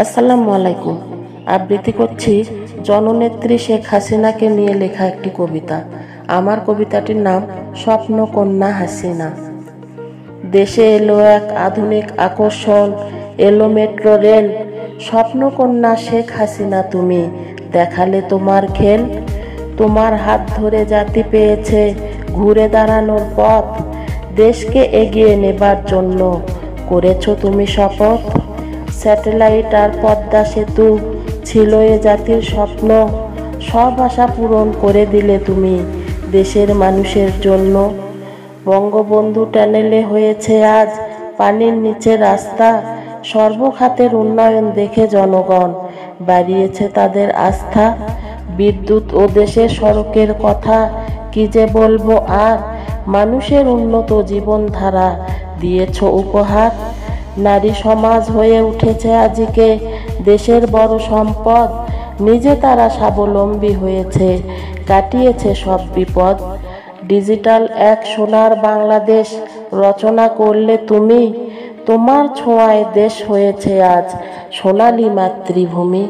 আসসালামু আলাইকুম। আবৃত্তি করছি জননেত্রী শেখ হাসিনাকে নিয়ে লেখা একটি কবিতা। আমার কবিতাটির নাম স্বপ্নকন্যা হাসিনা। দেশে এলো এক আধুনিক আকর্ষণ, এলো মেট্রো রেল। স্বপ্নকন্যা শেখ হাসিনা তুমি দেখালে তোমার খেল। তোমার হাত ধরে জাতি পেয়েছে ঘুরে দাঁড়ানোর পথ। দেশকে এগিয়ে নেবার জন্য করেছো তুমি শপথ। স্যাটেলাইট আর পদ্মা সেতু ছিল এ জাতির স্বপ্ন। সব আশা পূরণ করে দিলে তুমি দেশের মানুষের জন্য। বঙ্গবন্ধু টানেলে হয়েছে আজ পানির নিচে রাস্তা। সর্বখাতের উন্নয়ন দেখে জনগণ বাড়িয়েছে তাদের আস্থা। বিদ্যুৎ ও দেশের সড়কের কথা কি যে বলবো আর, মানুষের উন্নত জীবনধারা দিয়েছ উপহার। নারী সমাজ হয়ে উঠেছে আজকে দেশের বড় সম্পদ। নিজে তারা স্বাবলম্বী হয়েছে, কাটিয়েছে সব বিপদ। ডিজিটাল এক সোনার বাংলাদেশ রচনা করলে তুমি। তোমার ছোঁয়ায় দেশ হয়েছে আজ সোনালী মাতৃভূমি।